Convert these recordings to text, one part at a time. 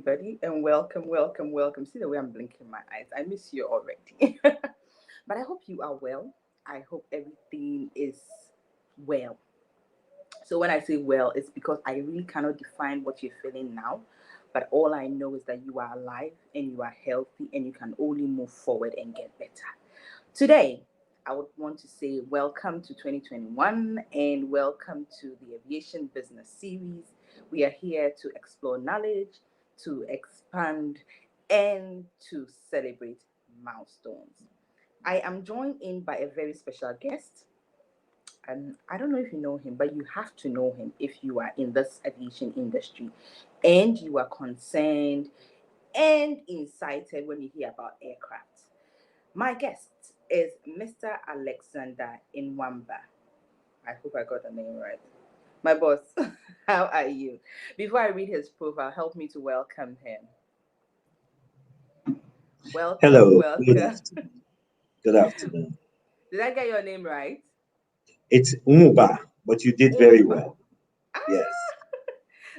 everybody, and welcome, welcome, welcome. See the way I'm blinking my eyes. I miss you already. But I hope you are well. I hope everything is well. So when I say well, it's because I really cannot define what you're feeling now. But all I know is that you are alive and you are healthy and you can only move forward and get better. Today, I would want to say welcome to 2021 and welcome to the Aviation Business Series. We are here to explore knowledge, to expand, and to celebrate milestones. I am joined in by a very special guest. I don't know if you know him, but you have to know him if you are in this aviation industry and you are concerned and incited when you hear about aircraft. My guest is Mr. Alexander Nwuba. I hope I got the name right. My boss, how are you? Before I read his profile, help me to welcome him. Welcome, Hello, good welcome. afternoon. Good afternoon. Did I get your name right? It's Nwuba, but you did very Nwuba. well. Ah, Yes.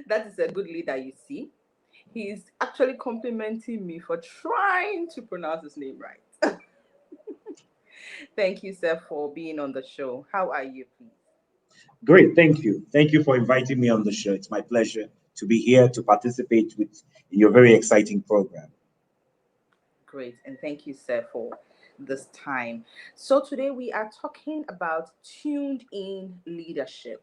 that is a good leader, you see. He's actually complimenting me for trying to pronounce his name right. Thank you, sir, for being on the show. How are you, please? Great. Thank you. Thank you for inviting me on the show. It's my pleasure to be here to participate with in your very exciting program. Great, and thank you, sir, for this time. So, today we are talking about tuned in leadership.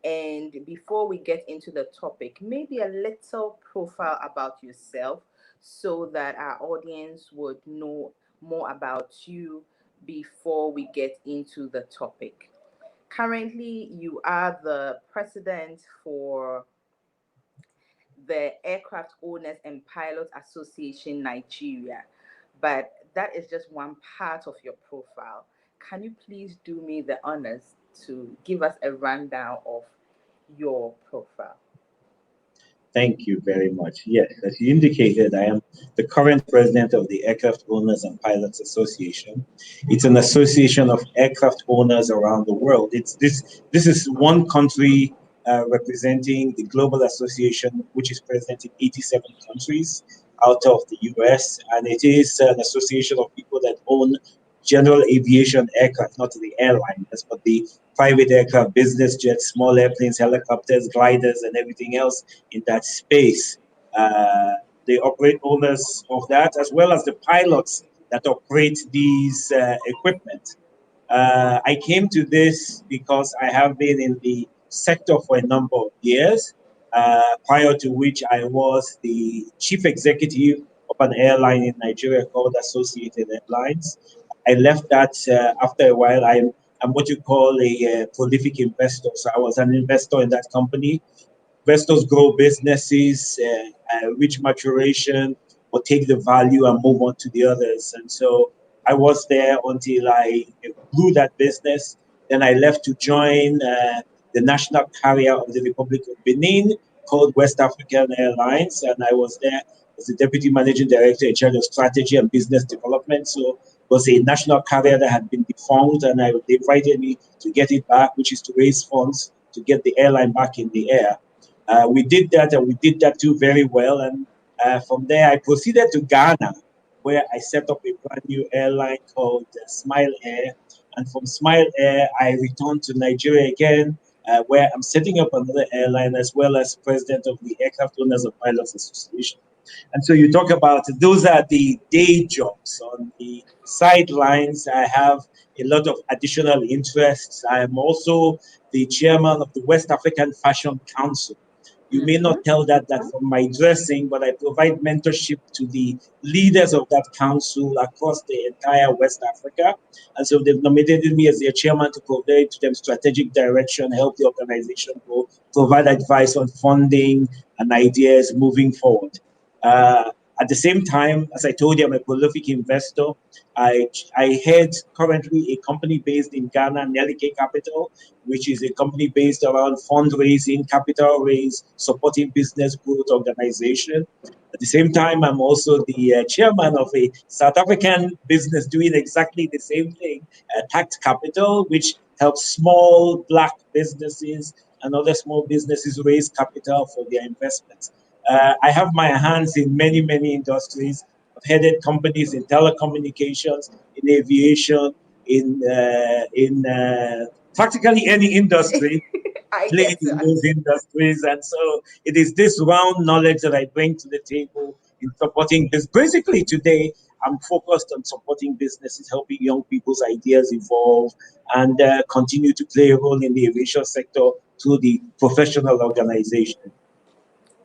And before we get into the topic, maybe a little profile about yourself so that our audience would know more about you before we get into the topic. Currently, you are the president for the Aircraft Owners and Pilots Association Nigeria, but that is just one part of your profile. Can you please do me the honors to give us a rundown of your profile? Thank you very much. Yes, as you indicated, I am the current president of the Aircraft Owners and Pilots Association. It's an association of aircraft owners around the world. This is one country representing the global association, which is present in 87 countries out of the US, and it is an association of people that own general aviation aircraft, not the airliners, but the private aircraft, business jets, small airplanes, helicopters, gliders, and everything else in that space. Uh, they operate owners of that, as well as the pilots that operate these equipment. I came to this because I have been in the sector for a number of years, prior to which I was the chief executive of an airline in Nigeria called Associated Airlines. I left that after a while. I'm what you call a prolific investor. So I was an investor in that company. Investors grow businesses, reach maturation, or take the value and move on to the others. And so I was there until I grew that business. Then I left to join the national carrier of the Republic of Benin called West African Airlines. And I was there as the deputy managing director in charge of strategy and business development. So it was a national carrier that had been defunct, and they invited me to get it back, which is to raise funds to get the airline back in the air. We did that, and we did that too very well. And from there, I proceeded to Ghana, where I set up a brand new airline called Smile Air. And from Smile Air, I returned to Nigeria again, where I'm setting up another airline as well as president of the Aircraft Owners and Pilots Association. And so you talk about those are the day jobs. On the sidelines, I have a lot of additional interests. I am also the chairman of the West African Fashion Council. You may Mm-hmm. not tell that from my dressing, but I provide mentorship to the leaders of that council across the entire West Africa. And so they've nominated me as their chairman to provide to them strategic direction, help the organization grow, provide advice on funding and ideas moving forward. At the same time, as I told you, I'm a prolific investor. I head currently a company based in Ghana, Nelike Capital, which is a company based around fundraising, capital raise, supporting business growth organization. At the same time, I'm also the chairman of a South African business doing exactly the same thing, Tact Capital, which helps small Black businesses and other small businesses raise capital for their investments. I have my hands in many, many industries. I've headed companies in telecommunications, in aviation, in practically any industry I played get in that. those industries. And so it is this round knowledge that I bring to the table in supporting this. Basically, today, I'm focused on supporting businesses, helping young people's ideas evolve and continue to play a role in the aviation sector through the professional organization.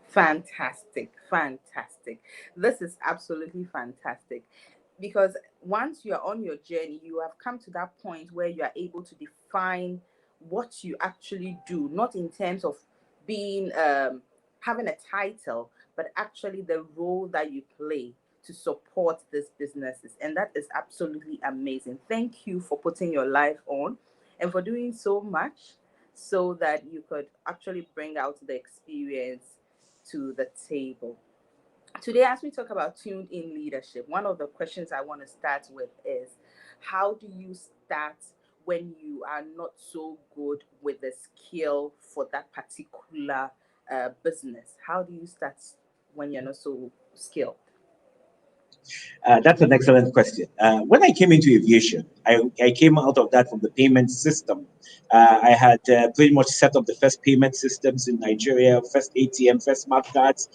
Fantastic, fantastic. This is absolutely fantastic because once you're on your journey, you have come to that point where you are able to define what you actually do, not in terms of being having a title, but actually the role that you play to support these businesses. And that is absolutely amazing. Thank you for putting your life on and for doing so much so that you could actually bring out the experience to the table. Today, as we talk about tuned in leadership, one of the questions I want to start with is how do you start when you are not so good with the skill for that particular business? How do you start when you're not so skilled? That's an excellent question. When I came into aviation, I came out of that from the payment system. I had pretty much set up the first payment systems in Nigeria, first ATM, first smart cards,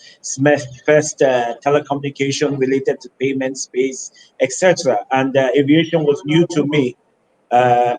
first telecommunication related to payment space, etc. And aviation was new to me. Uh,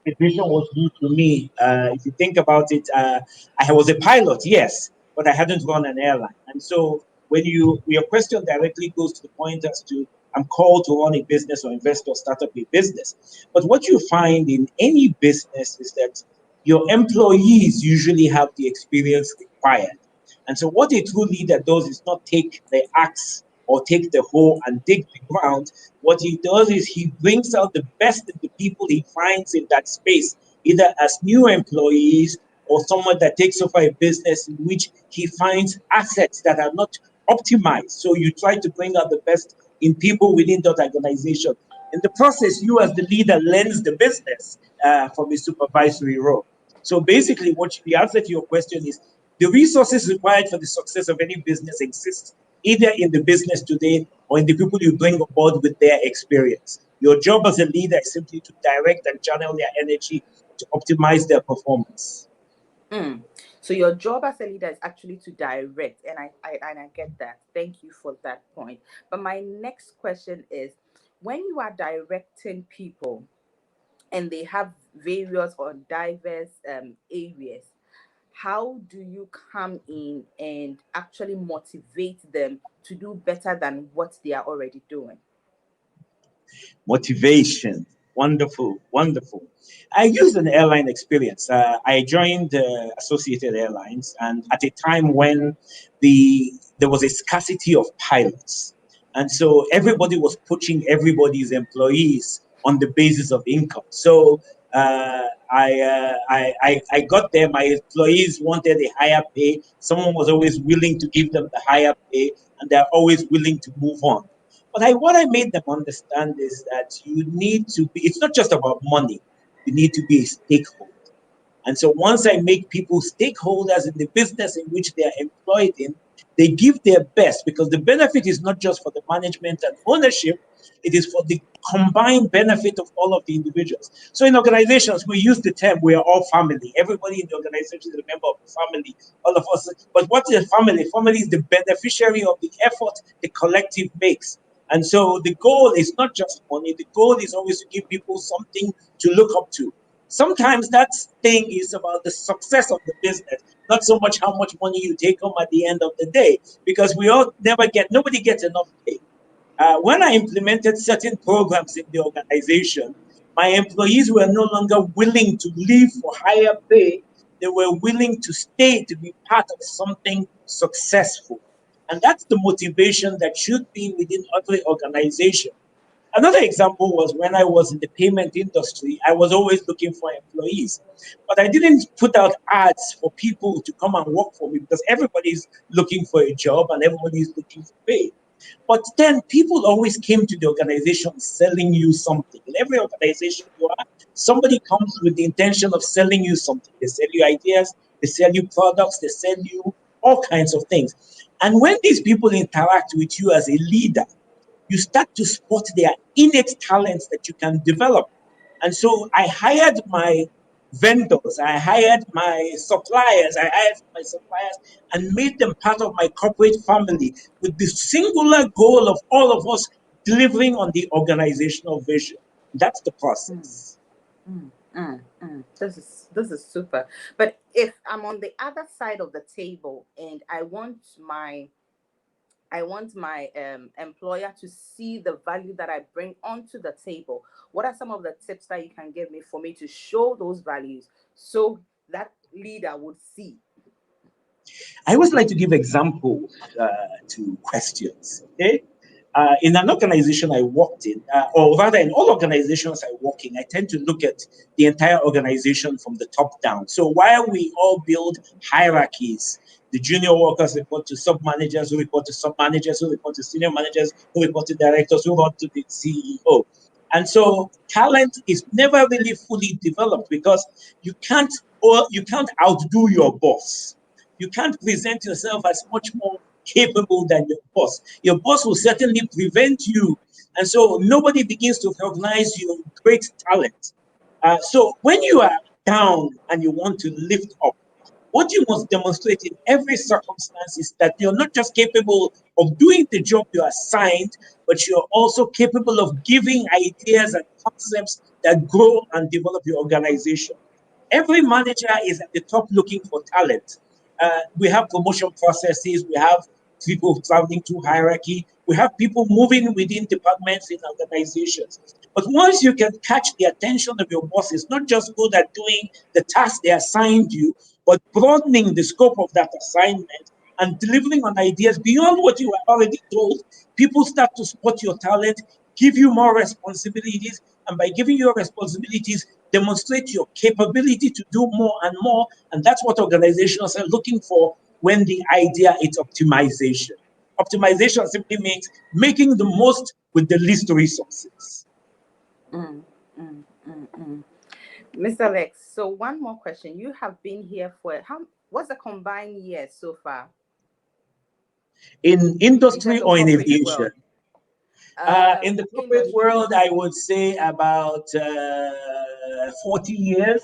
Aviation was new to me. If you think about it, I was a pilot, yes, but I hadn't run an airline. And so when your question directly goes to the point as to I'm called to run a business or invest or start up a business. But what you find in any business is that your employees usually have the experience required. And so what a true leader does is not take the axe or take the hoe and dig the ground. What he does is he brings out the best in the people he finds in that space, either as new employees or someone that takes over a business in which he finds assets that are not optimized. So you try to bring out the best in people within that organization. In the process, you as the leader learns the business from a supervisory role. So basically, the answer to your question is the resources required for the success of any business exist either in the business today or in the people you bring on board with their experience. Your job as a leader is simply to direct and channel their energy to optimize their performance. Mm. So your job as a leader is actually to direct, and I get that. Thank you for that point. But my next question is, when you are directing people and they have various or diverse areas, how do you come in and actually motivate them to do better than what they are already doing? Motivation. Wonderful, wonderful. I used an airline experience. I joined Associated Airlines, and at a time when there was a scarcity of pilots, and so everybody was poaching everybody's employees on the basis of income. So I got there. My employees wanted a higher pay. Someone was always willing to give them the higher pay, and they're always willing to move on. But what I made them understand is that you need to be, it's not just about money, you need to be a stakeholder. And so once I make people stakeholders in the business in which they are employed in, they give their best because the benefit is not just for the management and ownership, it is for the combined benefit of all of the individuals. So in organizations, we use the term we are all family. Everybody in the organization is a member of the family, all of us. But what is a family? Family is the beneficiary of the effort the collective makes. And so the goal is not just money, the goal is always to give people something to look up to. Sometimes that thing is about the success of the business, not so much how much money you take home at the end of the day, because nobody gets enough pay. When I implemented certain programs in the organization, my employees were no longer willing to leave for higher pay. They were willing to stay to be part of something successful. And that's the motivation that should be within every organization. Another example was when I was in the payment industry, I was always looking for employees. But I didn't put out ads for people to come and work for me because everybody's looking for a job and everybody's looking for pay. But then people always came to the organization selling you something. In every organization you are, somebody comes with the intention of selling you something. They sell you ideas, they sell you products, they sell you all kinds of things. And when these people interact with you as a leader, you start to spot their innate talents that you can develop. And so I hired my vendors, I hired my suppliers and made them part of my corporate family with the singular goal of all of us delivering on the organizational vision. That's the Mm, process. This is super. But if I'm on the other side of the table and I want my employer to see the value that I bring onto the table. What are some of the tips that you can give me for me to show those values so that leader would see? I always like to give examples to questions. Okay, in an organization I worked in, or rather in all organizations I work in, I tend to look at the entire organization from the top down. So while we all build hierarchies, the junior workers report to sub managers, who report to sub managers, who report to senior managers, who report to directors, who report to the CEO. And so talent is never really fully developed because you can't or you can't outdo your boss. You can't present yourself as much more capable than your boss. Your boss will certainly prevent you. And so nobody begins to recognize your great talent. So when you are down and you want to lift up, what you must demonstrate in every circumstance is that you're not just capable of doing the job you are assigned, but you're also capable of giving ideas and concepts that grow and develop your organization. Every manager is at the top looking for talent. We have promotion processes, we have people traveling through hierarchy, we have people moving within departments in organizations. But once you can catch the attention of your bosses, not just good at doing the task they assigned you, but broadening the scope of that assignment and delivering on ideas beyond what you were already told, people start to spot your talent, give you more responsibilities, and by giving you responsibilities, demonstrate your capability to do more and more. And that's what organizations are looking for when the idea is optimization. Optimization simply means making the most with the least resources. Mm, mm, mm, mm. Mr. Lex, so one more question. You have been here for what's the combined year so far In in terms industry of or in corporate aviation? world? In the corporate Industry. world, I would say about 40 years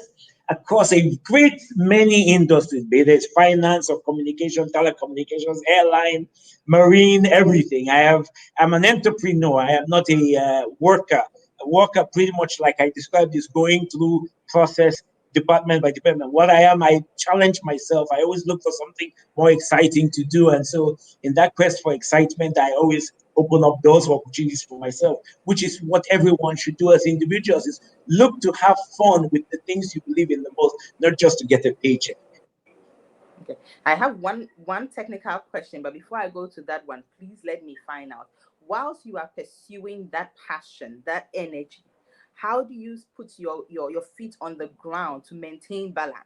across a great many industries, be it finance or communication, telecommunications, airline, marine, everything. I'm an entrepreneur. I am not a worker. A worker, pretty much like I described, is going through process department by department. What I am, I challenge myself. I always look for something more exciting to do. And so in that quest for excitement, I always open up doors for opportunities for myself, which is what everyone should do as individuals, is look to have fun with the things you believe in the most, not just to get a paycheck. Okay. I have one technical question, but before I go to that one, please let me find out. Whilst you are pursuing that passion, that energy, how do you put your feet on the ground to maintain balance?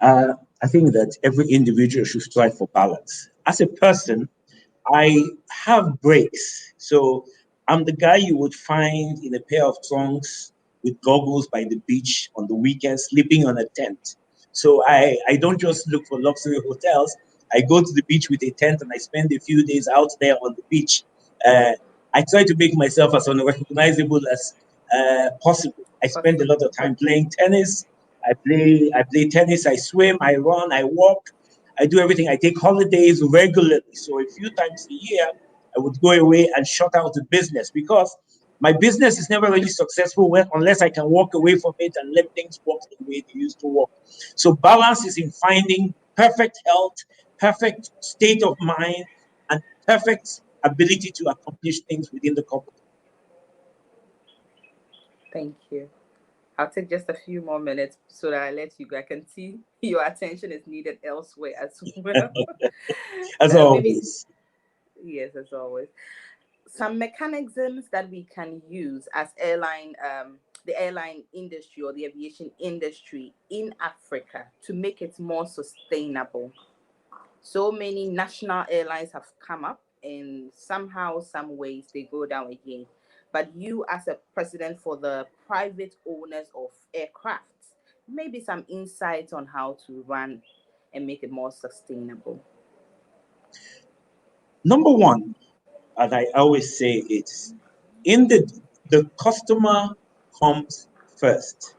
I think that every individual should strive for balance. As a person, I have breaks. So I'm the guy you would find in a pair of trunks with goggles by the beach on the weekend, sleeping on a tent. So I don't just look for luxury hotels. I go to the beach with a tent and I spend a few days out there on the beach. Uh, I try to make myself as unrecognizable as possible. I spend a lot Possible. of time playing tennis. I play tennis. I swim. I run. I walk. I do everything. I take holidays regularly. So a few times a year, I would go away and shut out the business because my business is never really successful unless I can walk away from it and let things work the way they used to work. So balance is in finding perfect health, perfect state of mind, and perfect ability to accomplish things within the company. Thank you. I'll take just a few more minutes so that I let you go. I can see your attention is needed elsewhere as well. As Maybe, always. yes, as always. Some mechanisms that we can use as the airline industry or the aviation industry in Africa to make it more sustainable. So many national airlines have come up, and somehow, some ways, they go down again. But you, as a president for the private owners of aircraft, maybe some insights on how to run and make it more sustainable? Number one, as I always say, it's in the customer comes first.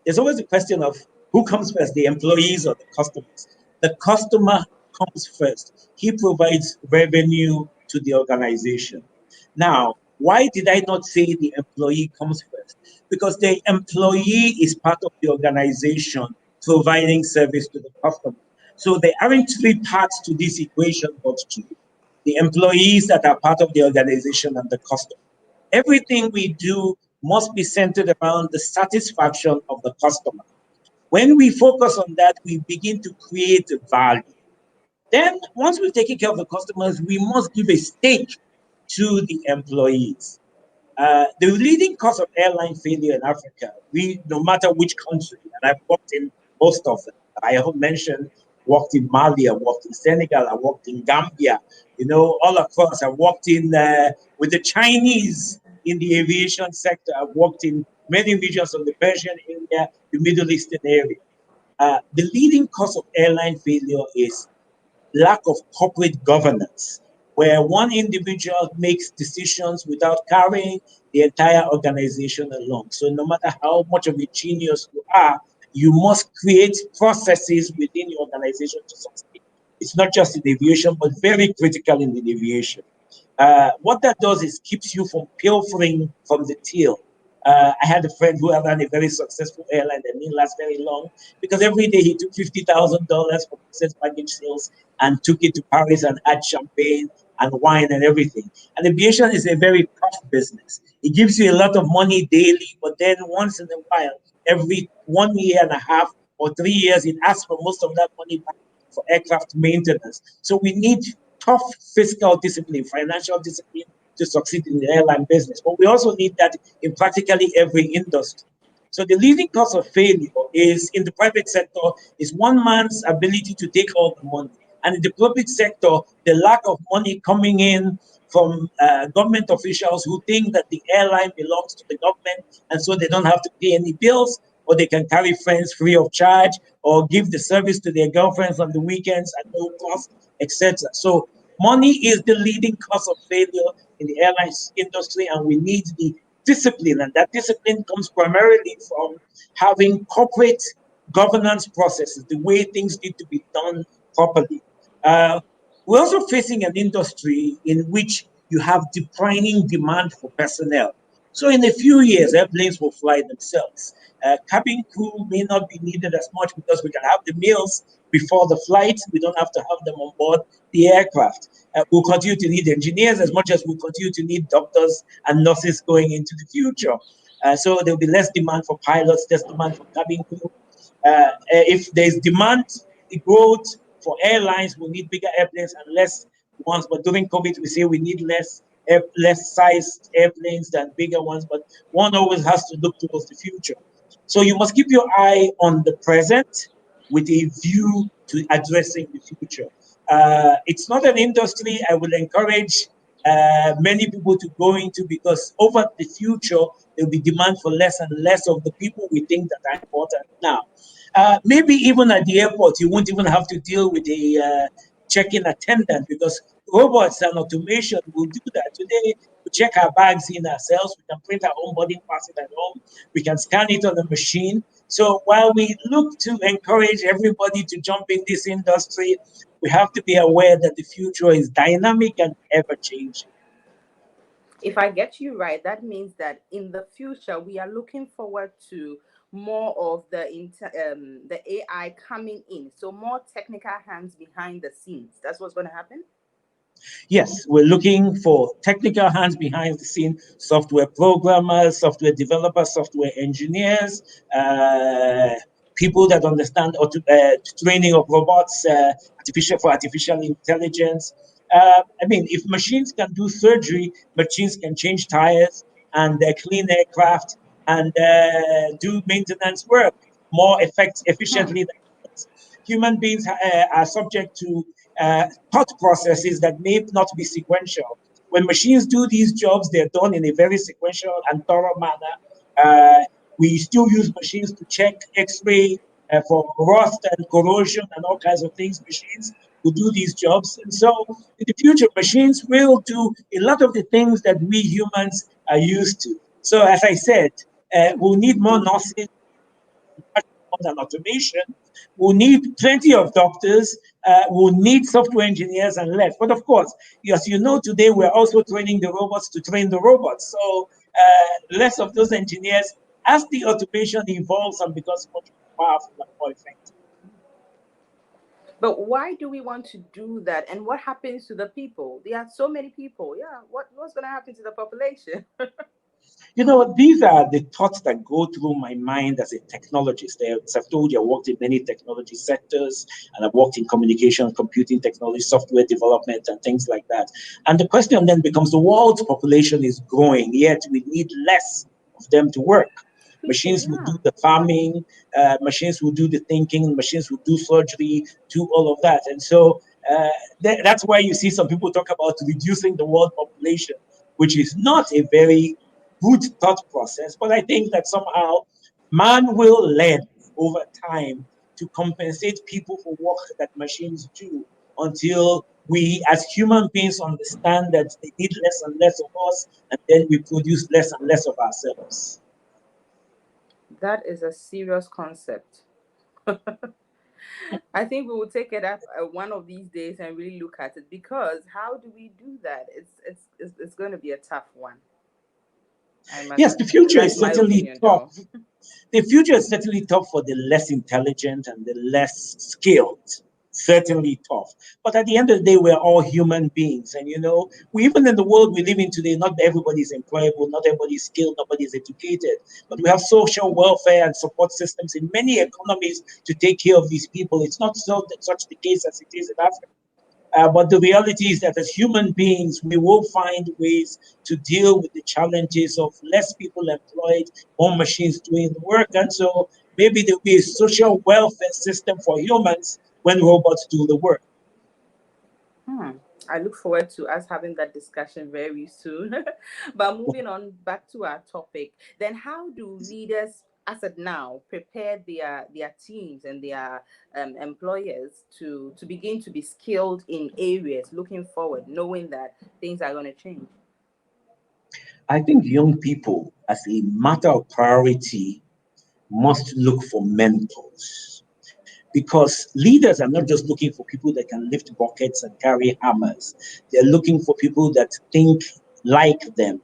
There's always a question of who comes first, the employees or the customers. The customer comes first. He provides revenue to the organization. Now, why did I not say the employee comes first? Because the employee is part of the organization providing service to the customer. So there aren't three parts to this equation, but two: the employees that are part of the organization and the customer. Everything we do must be centered around the satisfaction of the customer. When we focus on that, we begin to create value. Then, once we've taken care of the customers, we must give a stake to the employees. The leading cause of airline failure in Africa, no matter which country, and I've worked in most of them. I have mentioned, worked in Mali, I worked in Senegal, I worked in Gambia, all across. I worked in with the Chinese in the aviation sector. I've worked in many regions of the Persian area, the Middle Eastern area. The leading cause of airline failure is lack of corporate governance, where one individual makes decisions without carrying the entire organization along. So, no matter how much of a genius you are, you must create processes within your organization to succeed. It's not just in aviation, but very critical in the aviation. What that does is keeps you from pilfering from the till. I had a friend who had run a very successful airline that didn't last very long because every day he took $50,000 from excess baggage sales and took it to Paris and had champagne and wine and everything. And aviation is a very tough business. It gives you a lot of money daily, but then once in a while, every 1 year and a half or 3 years, it asks for most of that money back for aircraft maintenance. So we need tough fiscal discipline, financial discipline to succeed in the airline business. But we also need that in practically every industry. So the leading cause of failure is in the private sector is one man's ability to take all the money. And in the public sector, the lack of money coming in from government officials who think that the airline belongs to the government and so they don't have to pay any bills, or they can carry friends free of charge, or give the service to their girlfriends on the weekends at no cost, etc. So money is the leading cause of failure in the airlines industry, and we need the discipline. And that discipline comes primarily from having corporate governance processes, the way things need to be done properly. Uh, we're also facing an industry in which you have declining demand for personnel. So in a few years, airplanes will fly themselves. Cabin crew may not be needed as much because we can have the meals before the flight. We don't have to have them on board the aircraft. We'll continue to need engineers as much as we'll continue to need doctors and nurses going into the future. So there'll be less demand for pilots, less demand for cabin crew. If there's demand, the growth for airlines, we need bigger airplanes and less ones. But during COVID, we say we need less sized airplanes than bigger ones. But one always has to look towards the future. So you must keep your eye on the present with a view to addressing the future. It's not an industry I will encourage many people to go into, because over the future, there'll be demand for less and less of the people we think that are important now. Maybe even at the airport, you won't even have to deal with a check-in attendant, because robots and automation will do that. Today, we check our bags in ourselves. We can print our own boarding passes at home. We can scan it on the machine. So while we look to encourage everybody to jump in this industry, we have to be aware that the future is dynamic and ever changing. If I get you right, that means that in the future we are looking forward to more of the AI coming in. So more technical hands behind the scenes. That's what's going to happen. Yes, we're looking for technical hands behind the scene, software programmers, software developers, software engineers, people that understand training of robots, artificial intelligence. I mean, if machines can do surgery, machines can change tires and clean aircraft and do maintenance work more Hmm. efficiently than humans. Human beings are subject to thought processes that may not be sequential. When machines do these jobs, they're done in a very sequential and thorough manner. We still use machines to check X-ray for rust and corrosion and all kinds of things. Machines will do these jobs. And so in the future, machines will do a lot of the things that we humans are used to. So as I said, we'll need more nurses and automation. We'll need plenty of doctors. We'll need software engineers and less. But of course, as you know, today we're also training the robots to train the robots. So less of those engineers as the automation evolves and becomes much more powerful and more effective. But why do we want to do that? And what happens to the people? There are so many people. Yeah, what's going to happen to the population? You know, these are the thoughts that go through my mind as a technologist. As I've told you, I worked in many technology sectors, and I've worked in communication, computing technology, software development, and things like that. And the question then becomes the world's population is growing, yet we need less of them to work. People, Machines will yeah. do the farming, machines will do the thinking, machines will do surgery, do all of that. And so that's why you see some people talk about reducing the world population, which is not a very good thought process. But I think that somehow man will learn over time to compensate people for work that machines do until we as human beings understand that they need less and less of us, and then we produce less and less of ourselves. That is a serious concept. I think we will take it up one of these days and really look at it, because how do we do that? It's going to be a tough one. I must. Yes, the future That's is my certainly opinion, tough. though. The future is certainly tough for the less intelligent and the less skilled. Certainly tough. But at the end of the day, we're all human beings. And, you know, we even in the world we live in today, not everybody is employable, not everybody is skilled, nobody is educated. But we have social welfare and support systems in many economies to take care of these people. It's not so that such the case as it is in Africa. But the reality is that as human beings, we will find ways to deal with the challenges of less people employed, more machines doing the work. And so maybe there'll be a social welfare system for humans when robots do the work. Hmm. I look forward to us having that discussion very soon. But moving on back to our topic, then how do leaders, as of now, prepare their teams and their employers to begin to be skilled in areas looking forward, knowing that things are going to change? I think young people, as a matter of priority, must look for mentors because leaders are not just looking for people that can lift buckets and carry hammers. They're looking for people that think like them,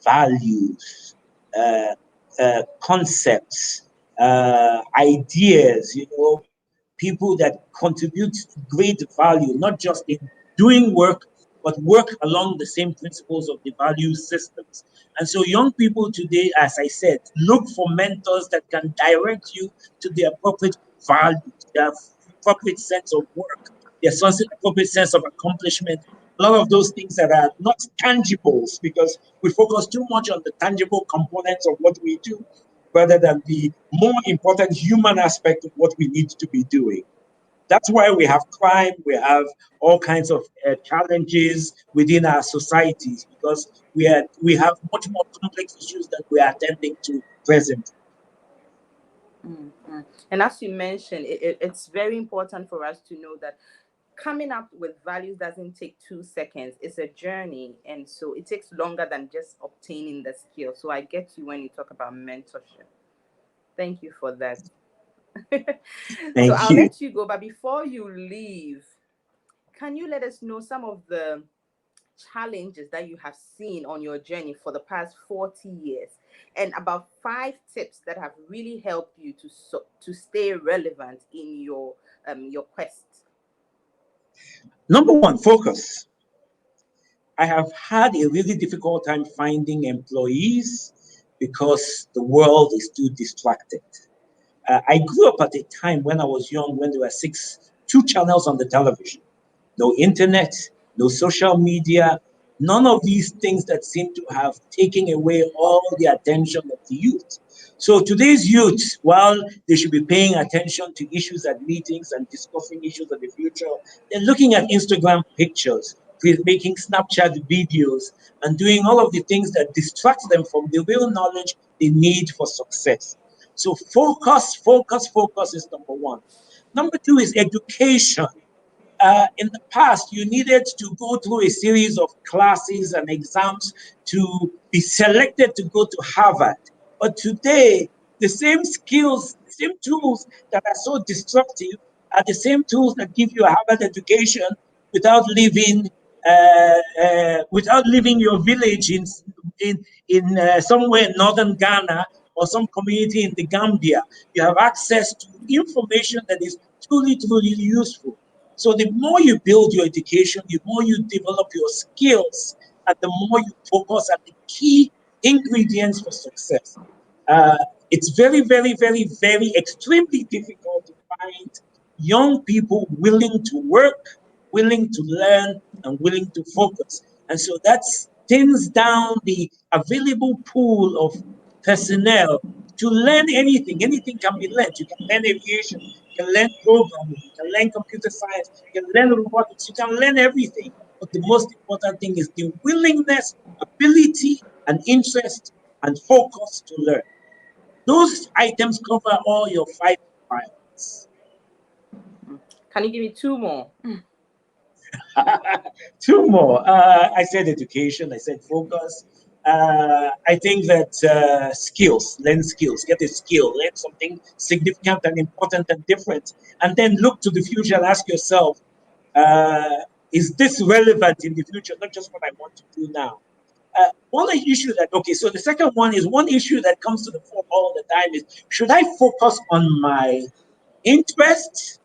values, uh, concepts, ideas, you know, people that contribute great value, not just in doing work, but work along the same principles of the value systems. And so, young people today, as I said, look for mentors that can direct you to the appropriate values, their appropriate sense of work, their appropriate sense of accomplishment. A lot of those things that are not tangibles because we focus too much on the tangible components of what we do rather than the more important human aspect of what we need to be doing. That's why we have crime, we have all kinds of challenges within our societies because we have much more complex issues that we are attending to presently. Mm-hmm. And as you mentioned, it's very important for us to know that coming up with values doesn't take 2 seconds. It's a journey, and so it takes longer than just obtaining the skill. So I get you when you talk about mentorship. Thank you for that. So Thank I'll you. let you go, but before you leave, can you let us know some of the challenges that you have seen on your journey for the past 40 years, and about 5 tips that have really helped you to stay relevant in your quest? Number one, focus. I have had a really difficult time finding employees because the world is too distracted. I grew up at a time when I was young when there were two channels on the television, no internet, no social media, none of these things that seem to have taken away all the attention of the youth. So today's youth, while they should be paying attention to issues at meetings and discussing issues of the future, they're looking at Instagram pictures, making Snapchat videos, and doing all of the things that distract them from the real knowledge they need for success. So focus is number one. Number two is education. In the past, you needed to go through a series of classes and exams to be selected to go to Harvard. But today, the same skills, the same tools that are so destructive are the same tools that give you a Harvard education without leaving without leaving your village in somewhere in northern Ghana or some community in the Gambia. You have access to information that is truly useful. So the more you build your education, the more you develop your skills, and the more you focus on the key ingredients for success. Uh, it's very extremely difficult to find young people willing to work, willing to learn, and willing to focus. And so that thins down the available pool of personnel to learn anything. Anything can be learned. You can learn aviation, you can learn programming, you can learn computer science, you can learn robotics, you can learn everything. But the most important thing is the willingness, ability, and interest and focus to learn. Those items cover all your five requirements. Can you give me two more? Two more. I said education, I said focus. I think that learn skills, get a skill, learn something significant and important and different. And then look to the future and ask yourself, uh, is this relevant in the future? Not just what I want to do now. So the second one is one issue that comes to the fore all the time is should I focus on my interests,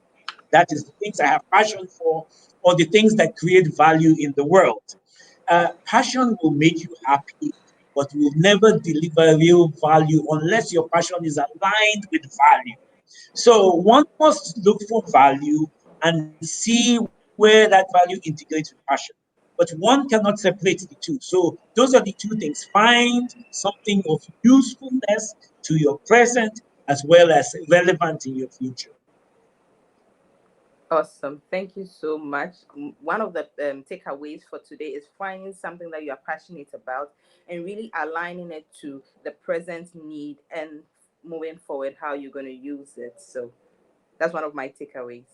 that is the things I have passion for, or the things that create value in the world. Passion will make you happy, but will never deliver real value unless your passion is aligned with value. So one must look for value and see where that value integrates with passion. But one cannot separate the two. So those are the two things. Find something of usefulness to your present as well as relevant in your future. Awesome. Thank you so much. One of the takeaways for today is finding something that you are passionate about and really aligning it to the present need and moving forward how you're going to use it. So that's one of my takeaways.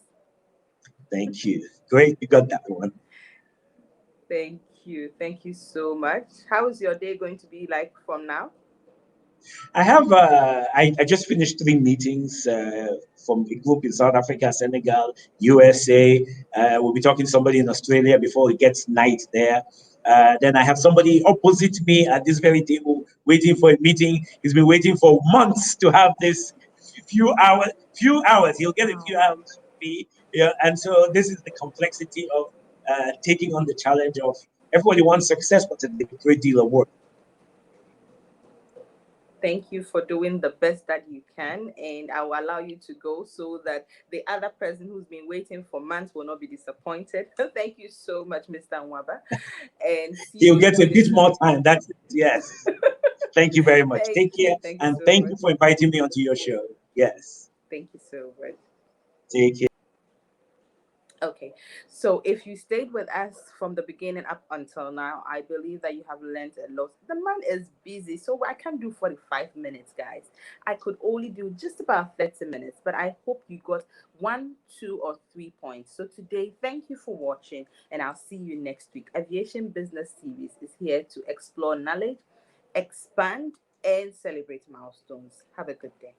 Thank you. Great, you got that one. Thank you. Thank you so much. How is your day going to be like from now? I just finished three meetings from a group in South Africa, Senegal, USA. We'll be talking to somebody in Australia before it gets night there. Then I have somebody opposite me at this very table waiting for a meeting. He's been waiting for months to have this few hours. He'll get a few Oh, hours with me. Yeah, and so this is the complexity of taking on the challenge of everybody wants success, but it's a great deal of work. thank you for doing the best that you can, and I will allow you to go so that the other person who's been waiting for months will not be disappointed. Thank you so much, Mr. Nwuba, and see He'll you get a really bit soon. more time. That's it. Yes. Thank you very much. Thank Take care. you. Thank you And so thank much. you for inviting me onto your show. Yes. Thank you so much. Take care. Okay, so if you stayed with us from the beginning up until now, I believe that you have learned a lot. The man is busy, so I can't do 45 minutes, guys. I could only do just about 30 minutes, but I hope you got one, two, or 3 points. So today, thank you for watching, and I'll see you next week. Aviation Business Series is here to explore knowledge, expand, and celebrate milestones. Have a good day.